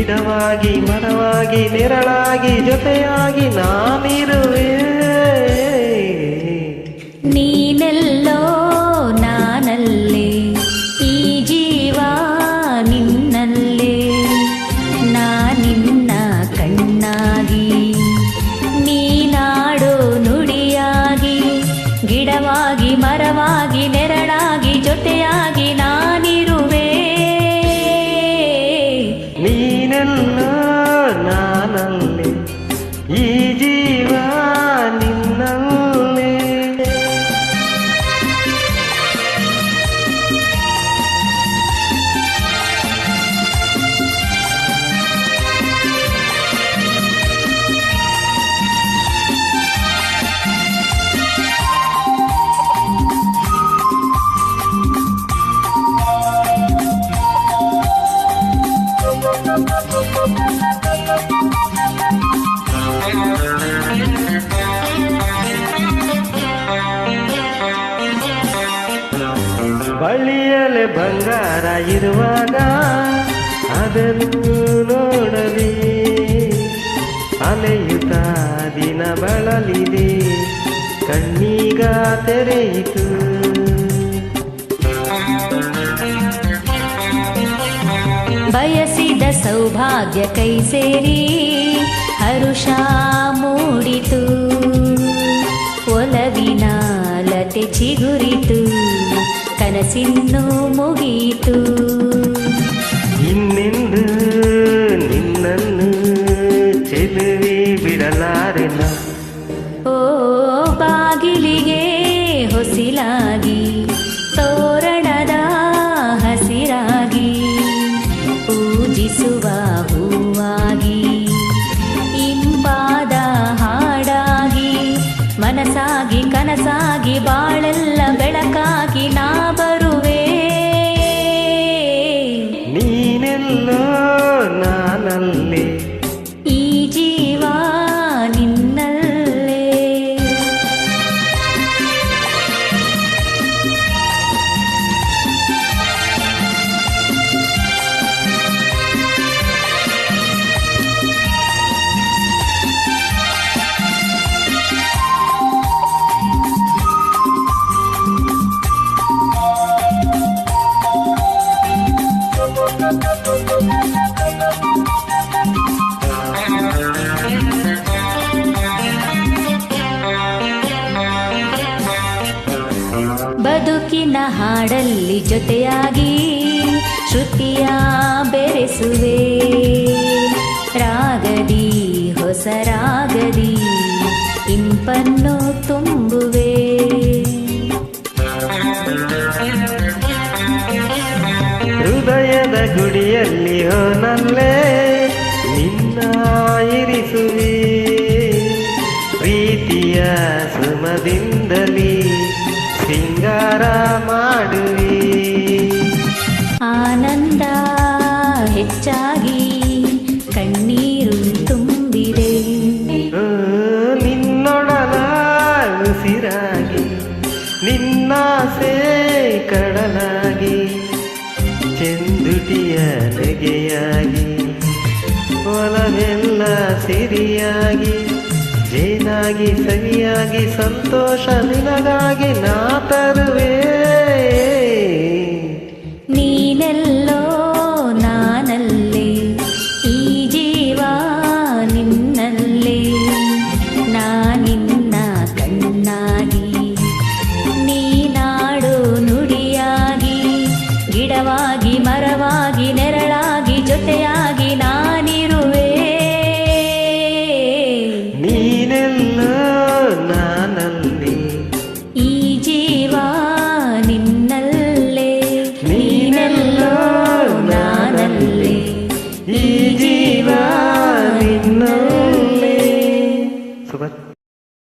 ಗಿಡವಾಗಿ ಮರವಾಗಿ ನೆರಳಾಗಿ ಜೊತೆಯಾಗಿ ನಾನಿರುವೆ. ನೀನೆಲ್ಲೋ ನಾನಲ್ಲೇ, ಈ ಜೀವ ನಿನ್ನಲ್ಲೇ. ನಾನಿನ್ನ ಕಣ್ಣಾಗಿ, ನೀನಾಡೋ ನುಡಿಯಾಗಿ, ಗಿಡವಾಗಿ ಮರವಾಗಿ ನೆರಳಾಗಿ ಜೊತೆಯಾಗಿ ನಾನಿರುವೆ. ನೀನೆಲ್ಲೋ ನಾನಲ್ಲೇ, ಈ ಜೀವ ನಿನ್ನಲ್ಲೇ. ಬಳ್ಳಿಯಲೆ ಬಂಗಾರ ಇರುವಾಗ ಅದನ್ನು ನೋಡಲಿ, ಅಲೆಯುತ್ತ ದಿನ ಬಳಲಿದೆ ಕಣ್ಣೀಗ ತೆರೆಯಿತು. ಬಯಸಿದ ಸೌಭಾಗ್ಯ ಕೈ ಸೇರಿ ಹರುಷ ಮೂಡಿತು, ಒಲವಿನ ಲತೆ ಚಿಗುರಿತು, ಕನಸಿನ್ನು ಮುಗಿಯಿತು. ಇನ್ನೆಂದು ನಿನ್ನನ್ನು ಚೆಲುವೆ ಬಿಡಲಾರೆನ. ಓ ಬಾಗಿಲಿಗೆ ಹೊಸಿಲಾಗಿ, ತೋರಣದ ಹಸಿರಾಗಿ, ಪೂಜಿಸುವ ಹೂವಾಗಿ, ಇಂಪಾದ ಹಾಡಾಗಿ, ಮನಸಾಗಿ ಕನಸಾಗಿ ಬಾಳೆಲ್ಲ ಬೆಳಕಾಗಿ ನಾ ಬರುವೆ. ನೀನೆಲ್ಲೋ ನಾನಲ್ಲೇ, ಈ ಜೀವ ನಿನ್ನಲ್ಲೇ. ಬದುಕಿನ ಹಾಡಲ್ಲಿ ಜೊತೆಯಾಗಿ ಶ್ರುತಿಯ ಬೆರೆಸುವೆ, ರಾಗದಿ ಹೊಸ ರಾಗದಿ ಇಂಪನ್ನು ತುಂಬುವೆ. ಹೃದಯದ ಗುಡಿಯಲ್ಲಿ ಹೋನಲ್ಲೇ ನಿನ್ನ ಇರಿಸುವೆ, ಪ್ರೀತಿಯ ಸುಮದಿಂದಲೇ ಸಿಂಗಾರ ಮಾಡುವೆ. ಆನಂದ ಹೆಚ್ಚಾಗಿ ಕಣ್ಣೀರು ತುಂಬಿದೆ, ನಿನ್ನೊಡಲ ಉಸಿರಾಗಿ, ನಿನ್ನಾಸೆ ಕಡಲಾಗಿ, ಚೆಂದುಟಿಯ ನೆಗೆಯಾಗಿ, ಒಲವೆಲ್ಲ ಸಿರಿಯಾಗಿ, ಜೇನಾಗಿ ಸವಿಯಾಗಿ ಸಂತೋಷ ನಿನಗಾಗಿ ನಾ ತರುವೆ.